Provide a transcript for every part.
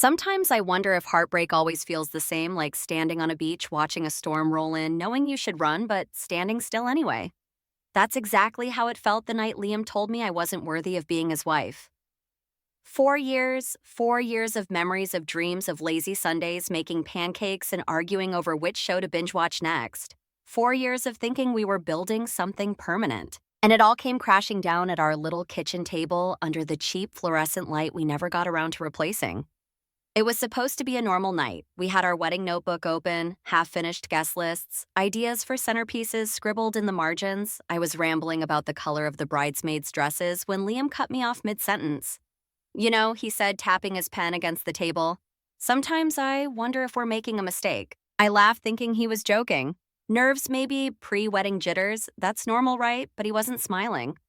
Sometimes I wonder if heartbreak always feels the same, like standing on a beach watching a storm roll in, knowing you should run, but standing still anyway. That's exactly how it felt the night Liam told me I wasn't worthy of being his wife. 4 years of memories of dreams of lazy Sundays, making pancakes and arguing over which show to binge watch next. 4 years of thinking we were building something permanent. And it all came crashing down at our little kitchen table under the cheap fluorescent light we never got around to replacing. It was supposed to be a normal night. We had our wedding notebook open, half-finished guest lists, ideas for centerpieces scribbled in the margins. I was rambling about the color of the bridesmaids' dresses when Liam cut me off mid-sentence. You know, he said, tapping his pen against the table. Sometimes I wonder if we're making a mistake. I laughed, thinking he was joking. Nerves, maybe, pre-wedding jitters. That's normal, right? But he wasn't smiling.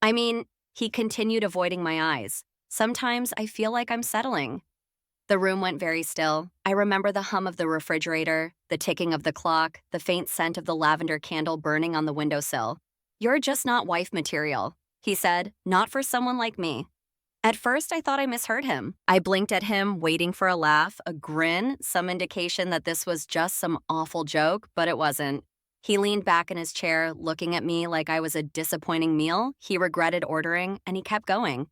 I mean, he continued avoiding my eyes. Sometimes I feel like I'm settling. The room went very still. I remember the hum of the refrigerator, the ticking of the clock, the faint scent of the lavender candle burning on the windowsill. "You're just not wife material," he said, "not for someone like me." At first, I thought I misheard him. I blinked at him, waiting for a laugh, a grin, some indication that this was just some awful joke, but it wasn't. He leaned back in his chair, looking at me like I was a disappointing meal he regretted ordering, and he kept going.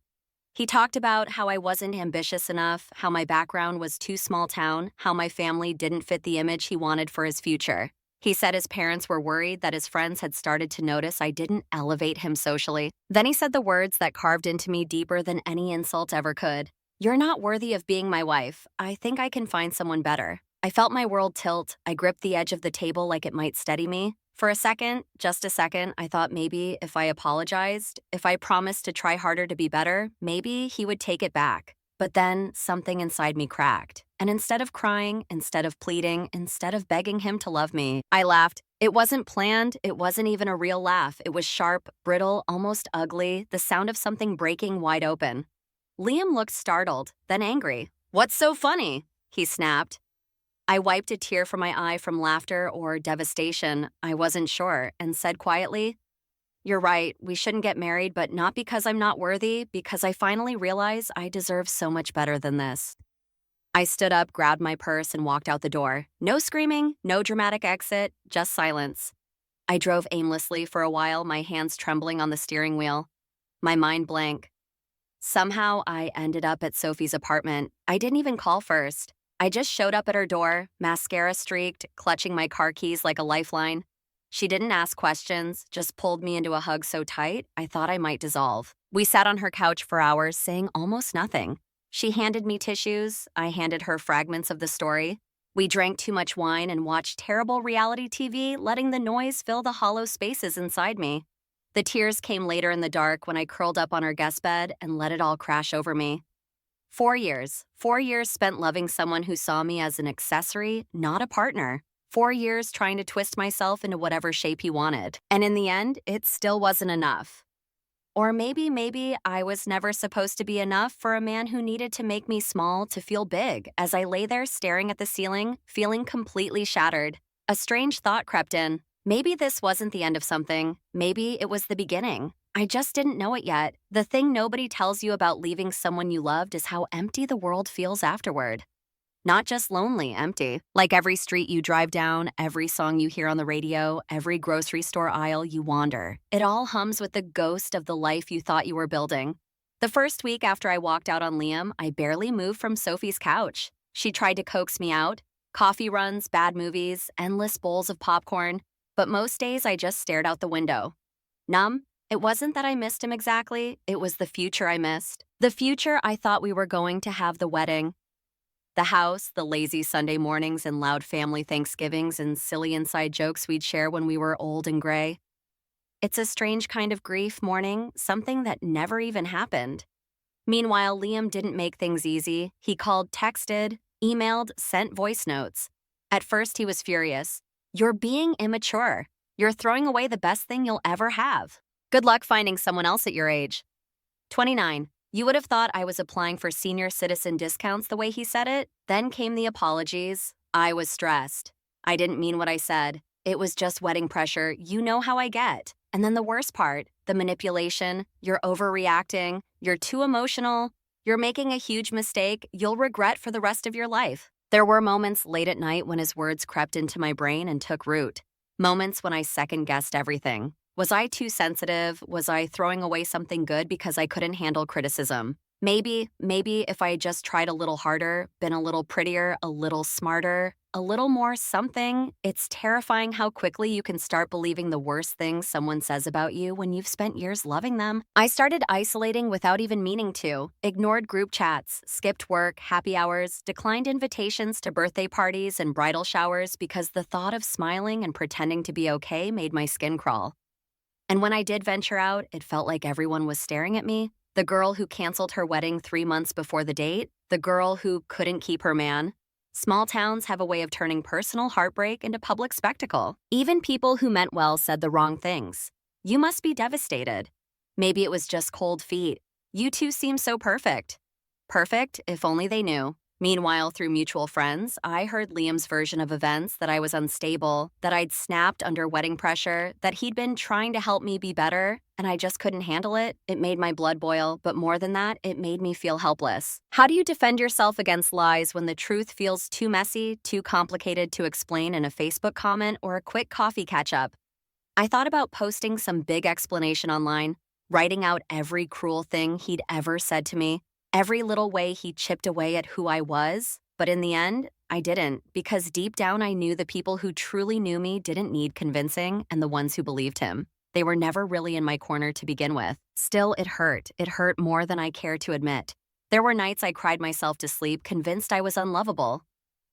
He talked about how I wasn't ambitious enough, how my background was too small town, how my family didn't fit the image he wanted for his future. He said his parents were worried that his friends had started to notice I didn't elevate him socially. Then he said the words that carved into me deeper than any insult ever could. "You're not worthy of being my wife. I think I can find someone better." I felt my world tilt. I gripped the edge of the table like it might steady me. For a second, just a second, I thought maybe if I apologized, if I promised to try harder to be better, maybe he would take it back. But then something inside me cracked. And instead of crying, instead of pleading, instead of begging him to love me, I laughed. It wasn't planned. It wasn't even a real laugh. It was sharp, brittle, almost ugly, the sound of something breaking wide open. Liam looked startled, then angry. "What's so funny?" he snapped. I wiped a tear from my eye from laughter or devastation, I wasn't sure, and said quietly, "You're right, we shouldn't get married, but not because I'm not worthy, because I finally realize I deserve so much better than this." I stood up, grabbed my purse, and walked out the door. No screaming, no dramatic exit, just silence. I drove aimlessly for a while, my hands trembling on the steering wheel, my mind blank. Somehow, I ended up at Sophie's apartment. I didn't even call first. I just showed up at her door, mascara streaked, clutching my car keys like a lifeline. She didn't ask questions, just pulled me into a hug so tight, I thought I might dissolve. We sat on her couch for hours, saying almost nothing. She handed me tissues, I handed her fragments of the story. We drank too much wine and watched terrible reality TV, letting the noise fill the hollow spaces inside me. The tears came later in the dark when I curled up on her guest bed and let it all crash over me. 4 years spent loving someone who saw me as an accessory, not a partner. 4 years trying to twist myself into whatever shape he wanted. And in the end, it still wasn't enough. Or maybe I was never supposed to be enough for a man who needed to make me small to feel big. As I lay there staring at the ceiling, feeling completely shattered, a strange thought crept in. Maybe this wasn't the end of something. Maybe it was the beginning. I just didn't know it yet. The thing nobody tells you about leaving someone you loved is how empty the world feels afterward. Not just lonely, empty. Like every street you drive down, every song you hear on the radio, every grocery store aisle you wander. It all hums with the ghost of the life you thought you were building. The first week after I walked out on Liam, I barely moved from Sophie's couch. She tried to coax me out. Coffee runs, bad movies, endless bowls of popcorn. But most days I just stared out the window. Numb? It wasn't that I missed him exactly, it was the future I missed. The future I thought we were going to have: the wedding. The house, the lazy Sunday mornings and loud family Thanksgivings and silly inside jokes we'd share when we were old and gray. It's a strange kind of grief mourning, something that never even happened. Meanwhile, Liam didn't make things easy. He called, texted, emailed, sent voice notes. At first he was furious. "You're being immature. You're throwing away the best thing you'll ever have. Good luck finding someone else at your age." 29. You would have thought I was applying for senior citizen discounts the way he said it. Then came the apologies. I was stressed. I didn't mean what I said. It was just wedding pressure. You know how I get. And then the worst part, the manipulation. You're overreacting. You're too emotional. You're making a huge mistake you'll regret for the rest of your life. There were moments late at night when his words crept into my brain and took root. Moments when I second-guessed everything. Was I too sensitive? Was I throwing away something good because I couldn't handle criticism? Maybe if I had just tried a little harder, been a little prettier, a little smarter, a little more something. It's terrifying how quickly you can start believing the worst things someone says about you when you've spent years loving them. I started isolating without even meaning to, ignored group chats, skipped work, happy hours, declined invitations to birthday parties and bridal showers because the thought of smiling and pretending to be okay made my skin crawl. And when I did venture out, it felt like everyone was staring at me. The girl who canceled her wedding 3 months before the date, the girl who couldn't keep her man. Small towns have a way of turning personal heartbreak into public spectacle. Even people who meant well said the wrong things. You must be devastated. Maybe it was just cold feet. You two seem so perfect. Perfect, if only they knew. Meanwhile, through mutual friends, I heard Liam's version of events, that I was unstable, that I'd snapped under wedding pressure, that he'd been trying to help me be better, and I just couldn't handle it. It made my blood boil, but more than that, it made me feel helpless. How do you defend yourself against lies when the truth feels too messy, too complicated to explain in a Facebook comment or a quick coffee catch-up? I thought about posting some big explanation online, writing out every cruel thing he'd ever said to me, every little way he chipped away at who I was, but in the end, I didn't, because deep down I knew the people who truly knew me didn't need convincing, and the ones who believed him. They were never really in my corner to begin with. Still, it hurt. It hurt more than I care to admit. There were nights I cried myself to sleep, convinced I was unlovable.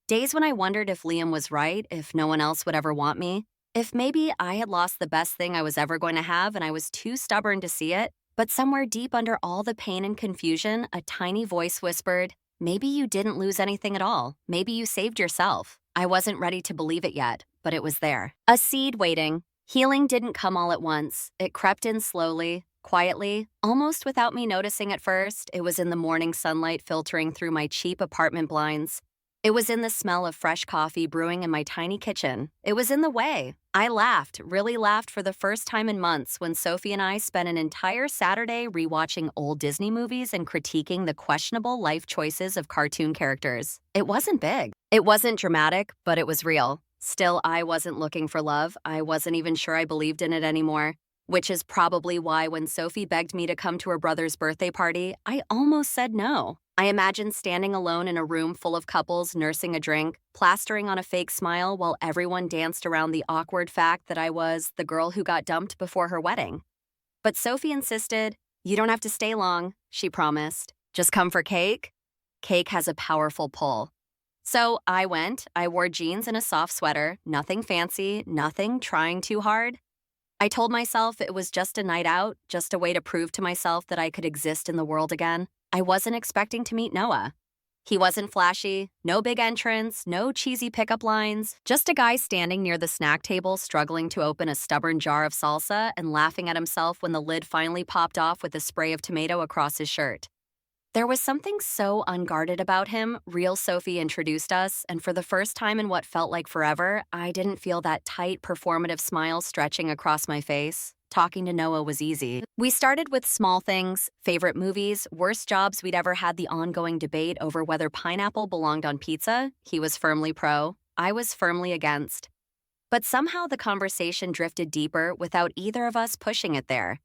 Days when I wondered if Liam was right, if no one else would ever want me, if maybe I had lost the best thing I was ever going to have and I was too stubborn to see it. But somewhere deep under all the pain and confusion, a tiny voice whispered, maybe you didn't lose anything at all. Maybe you saved yourself. I wasn't ready to believe it yet, but it was there. A seed waiting. Healing didn't come all at once. It crept in slowly, quietly, almost without me noticing at first. It was in the morning sunlight filtering through my cheap apartment blinds. It was in the smell of fresh coffee brewing in my tiny kitchen. It was in the way. I laughed, really laughed for the first time in months when Sophie and I spent an entire Saturday rewatching old Disney movies and critiquing the questionable life choices of cartoon characters. It wasn't big. It wasn't dramatic, but it was real. Still, I wasn't looking for love. I wasn't even sure I believed in it anymore. Which is probably why when Sophie begged me to come to her brother's birthday party, I almost said no. I imagined standing alone in a room full of couples nursing a drink, plastering on a fake smile while everyone danced around the awkward fact that I was the girl who got dumped before her wedding. But Sophie insisted, "You don't have to stay long," she promised. "Just come for cake." Cake has a powerful pull. So I went. I wore jeans and a soft sweater, nothing fancy, nothing trying too hard. I told myself it was just a night out, just a way to prove to myself that I could exist in the world again. I wasn't expecting to meet Noah. He wasn't flashy, no big entrance, no cheesy pickup lines, just a guy standing near the snack table struggling to open a stubborn jar of salsa and laughing at himself when the lid finally popped off with a spray of tomato across his shirt. There was something so unguarded about him. Real Sophie introduced us, and for the first time in what felt like forever, I didn't feel that tight, performative smile stretching across my face. Talking to Noah was easy. We started with small things, favorite movies, worst jobs we'd ever had, the ongoing debate over whether pineapple belonged on pizza. He was firmly pro. I was firmly against. But somehow the conversation drifted deeper without either of us pushing it there.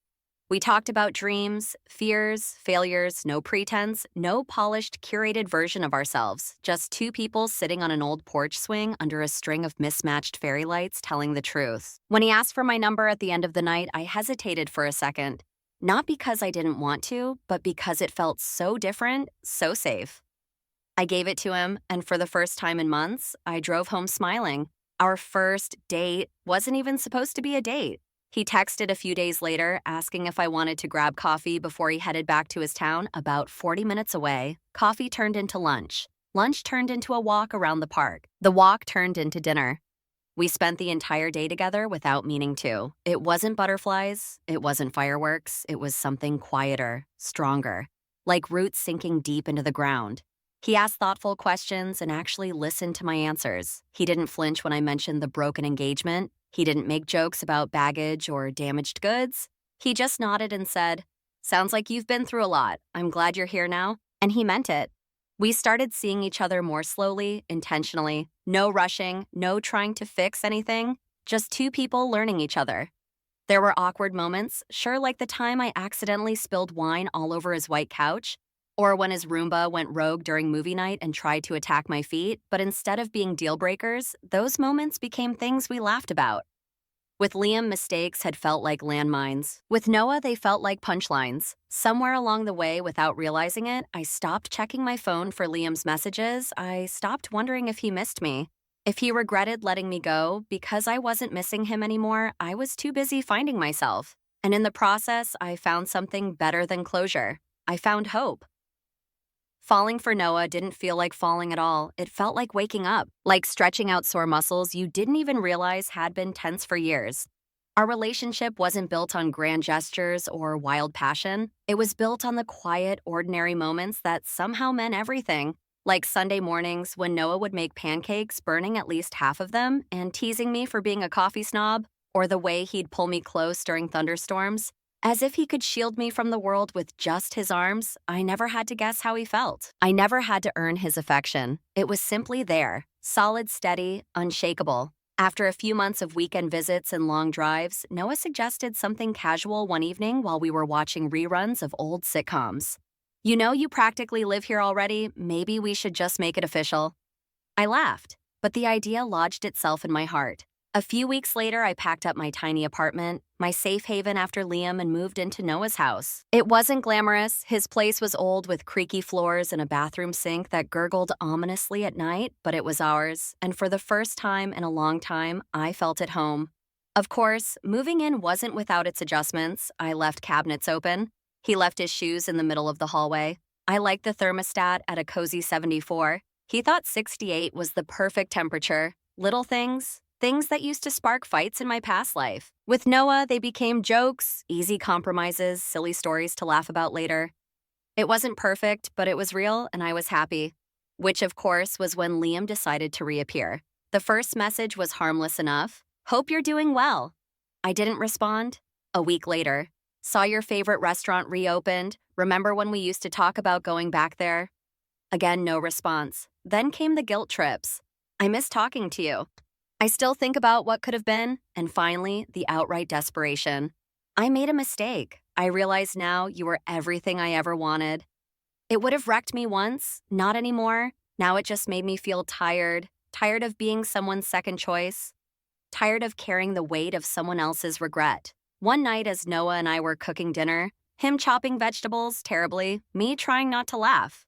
We talked about dreams, fears, failures, no pretense, no polished, curated version of ourselves, just two people sitting on an old porch swing under a string of mismatched fairy lights telling the truth. When he asked for my number at the end of the night, I hesitated for a second. Not because I didn't want to, but because it felt so different, so safe. I gave it to him, and for the first time in months, I drove home smiling. Our first date wasn't even supposed to be a date. He texted a few days later, asking if I wanted to grab coffee before he headed back to his town about 40 minutes away. Coffee turned into lunch. Lunch turned into a walk around the park. The walk turned into dinner. We spent the entire day together without meaning to. It wasn't butterflies. It wasn't fireworks. It was something quieter, stronger, like roots sinking deep into the ground. He asked thoughtful questions and actually listened to my answers. He didn't flinch when I mentioned the broken engagement. He didn't make jokes about baggage or damaged goods. He just nodded and said, "Sounds like you've been through a lot. I'm glad you're here now." And he meant it. We started seeing each other more slowly, intentionally. No rushing, no trying to fix anything, just two people learning each other. There were awkward moments, sure, like the time I accidentally spilled wine all over his white couch, or when his Roomba went rogue during movie night and tried to attack my feet, but instead of being deal breakers, those moments became things we laughed about. With Liam, mistakes had felt like landmines. With Noah, they felt like punchlines. Somewhere along the way, without realizing it, I stopped checking my phone for Liam's messages. I stopped wondering if he missed me. If he regretted letting me go, because I wasn't missing him anymore, I was too busy finding myself. And in the process, I found something better than closure. I found hope. Falling for Noah didn't feel like falling at all. It felt like waking up, like stretching out sore muscles you didn't even realize had been tense for years. Our relationship wasn't built on grand gestures or wild passion. It was built on the quiet, ordinary moments that somehow meant everything. Like Sunday mornings when Noah would make pancakes, burning at least half of them, and teasing me for being a coffee snob, or the way he'd pull me close during thunderstorms. As if he could shield me from the world with just his arms, I never had to guess how he felt. I never had to earn his affection. It was simply there, solid, steady, unshakable. After a few months of weekend visits and long drives, Noah suggested something casual one evening while we were watching reruns of old sitcoms. You know, you practically live here already. Maybe we should just make it official. I laughed, but the idea lodged itself in my heart. A few weeks later, I packed up my tiny apartment, my safe haven after Liam, and moved into Noah's house. It wasn't glamorous. His place was old with creaky floors and a bathroom sink that gurgled ominously at night, but it was ours. And for the first time in a long time, I felt at home. Of course, moving in wasn't without its adjustments. I left cabinets open. He left his shoes in the middle of the hallway. I liked the thermostat at a cozy 74. He thought 68 was the perfect temperature. Little things. Things that used to spark fights in my past life. With Noah, they became jokes, easy compromises, silly stories to laugh about later. It wasn't perfect, but it was real, and I was happy. Which, of course, was when Liam decided to reappear. The first message was harmless enough. Hope you're doing well. I didn't respond. A week later. Saw your favorite restaurant reopened. Remember when we used to talk about going back there? Again, no response. Then came the guilt trips. I miss talking to you. I still think about what could have been, and finally, the outright desperation. I made a mistake. I realize now you were everything I ever wanted. It would have wrecked me once, not anymore. Now it just made me feel tired of being someone's second choice, tired of carrying the weight of someone else's regret. One night as Noah and I were cooking dinner, him chopping vegetables terribly, me trying not to laugh.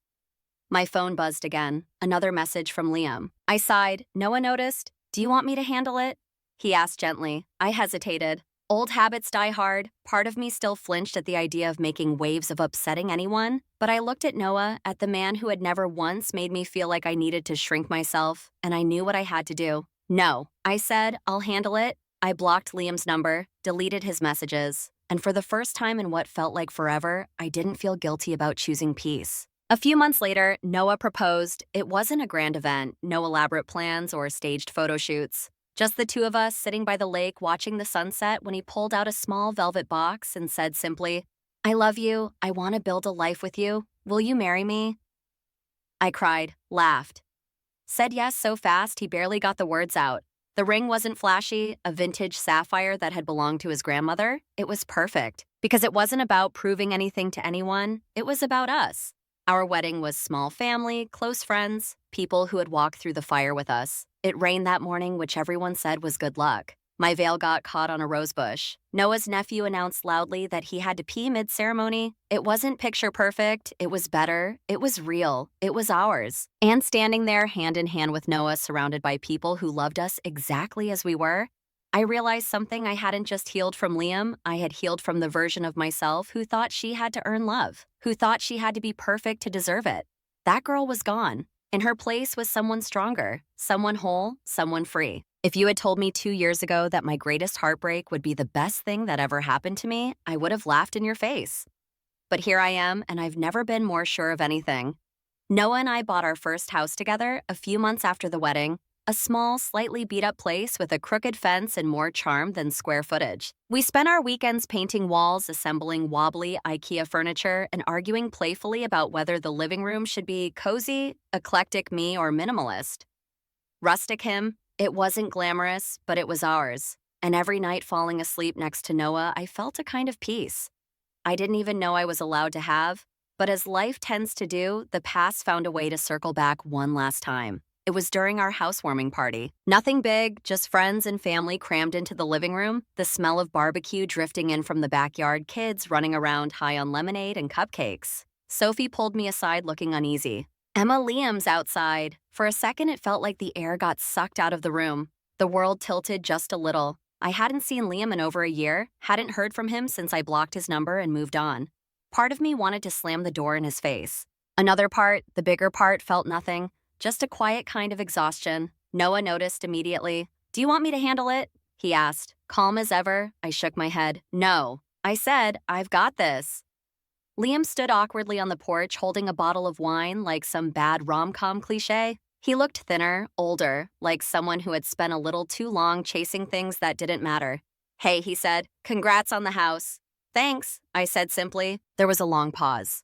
My phone buzzed again, another message from Liam. I sighed. Noah noticed. Do you want me to handle it? He asked gently. I hesitated. Old habits die hard. Part of me still flinched at the idea of making waves of upsetting anyone, but I looked at Noah, at the man who had never once made me feel like I needed to shrink myself, and I knew what I had to do. No, I said, I'll handle it. I blocked Liam's number, deleted his messages, and for the first time in what felt like forever, I didn't feel guilty about choosing peace. A few months later, Noah proposed. It wasn't a grand event, no elaborate plans or staged photo shoots. Just the two of us sitting by the lake watching the sunset when he pulled out a small velvet box and said simply, I love you. I want to build a life with you. Will you marry me? I cried, laughed. Said yes so fast he barely got the words out. The ring wasn't flashy, a vintage sapphire that had belonged to his grandmother. It was perfect, because it wasn't about proving anything to anyone. It was about us. Our wedding was small family, close friends, people who had walked through the fire with us. It rained that morning, which everyone said was good luck. My veil got caught on a rosebush. Noah's nephew announced loudly that he had to pee mid-ceremony. It wasn't picture perfect. It was better. It was real. It was ours. And standing there hand in hand with Noah, surrounded by people who loved us exactly as we were, I realized something I hadn't just healed from Liam. I had healed from the version of myself who thought she had to earn love, who thought she had to be perfect to deserve it. That girl was gone. In her place was someone stronger, someone whole, someone free. If you had told me 2 years ago that my greatest heartbreak would be the best thing that ever happened to me, I would have laughed in your face. But here I am, and I've never been more sure of anything. Noah and I bought our first house together a few months after the wedding. a small, slightly beat-up place with a crooked fence and more charm than square footage. We spent our weekends painting walls, assembling wobbly IKEA furniture, and arguing playfully about whether the living room should be cozy, eclectic me, or minimalist. Rustic him, it wasn't glamorous, but it was ours. And every night falling asleep next to Noah, I felt a kind of peace I didn't even know I was allowed to have. But as life tends to do, the past found a way to circle back one last time. It was during our housewarming party. Nothing big, just friends and family crammed into the living room, the smell of barbecue drifting in from the backyard, kids running around high on lemonade and cupcakes. Sophie pulled me aside looking uneasy. Emma, Liam's outside. For a second, it felt like the air got sucked out of the room. The world tilted just a little. I hadn't seen Liam in over a year, hadn't heard from him since I blocked his number and moved on. Part of me wanted to slam the door in his face. Another part, the bigger part, felt nothing, just a quiet kind of exhaustion. Noah noticed immediately. "Do you want me to handle it?" he asked. Calm as ever, I shook my head. "No." I said, "I've got this." Liam stood awkwardly on the porch holding a bottle of wine like some bad rom-com cliche. He looked thinner, older, like someone who had spent a little too long chasing things that didn't matter. "Hey," he said, "congrats on the house." "Thanks," I said simply. There was a long pause.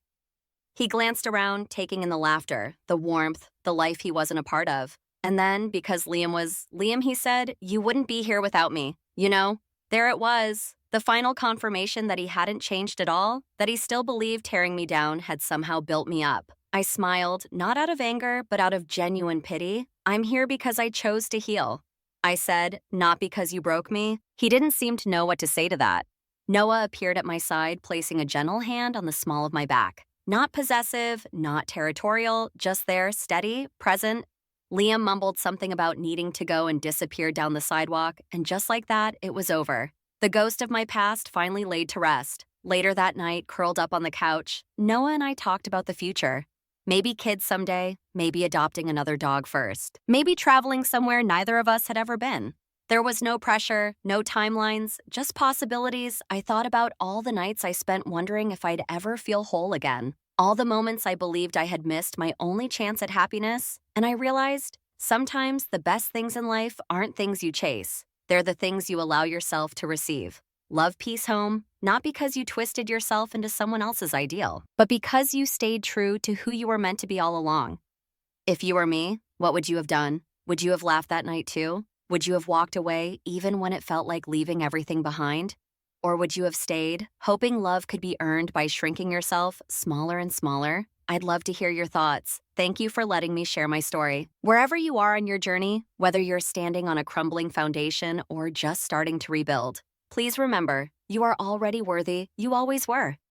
He glanced around, taking in the laughter, the warmth, the life he wasn't a part of. And then, because Liam was Liam, he said, "You wouldn't be here without me. You know?" There it was, the final confirmation that he hadn't changed at all, that he still believed tearing me down had somehow built me up. I smiled, not out of anger, but out of genuine pity. "I'm here because I chose to heal." I said, "Not because you broke me." He didn't seem to know what to say to that. Noah appeared at my side, placing a gentle hand on the small of my back. Not possessive, not territorial, just there, steady, present. Liam mumbled something about needing to go and disappeared down the sidewalk, and just like that, it was over. The ghost of my past finally laid to rest. Later that night, curled up on the couch, Noah and I talked about the future. Maybe kids someday, maybe adopting another dog first, maybe traveling somewhere neither of us had ever been. There was no pressure, no timelines, just possibilities. I thought about all the nights I spent wondering if I'd ever feel whole again. All the moments I believed I had missed my only chance at happiness. And I realized, sometimes the best things in life aren't things you chase. They're the things you allow yourself to receive. Love, peace, home, not because you twisted yourself into someone else's ideal, but because you stayed true to who you were meant to be all along. If you were me, what would you have done? Would you have laughed that night too? Would you have walked away even when it felt like leaving everything behind? Or would you have stayed, hoping love could be earned by shrinking yourself smaller and smaller? I'd love to hear your thoughts. Thank you for letting me share my story. Wherever you are on your journey, whether you're standing on a crumbling foundation or just starting to rebuild, please remember, you are already worthy. You always were.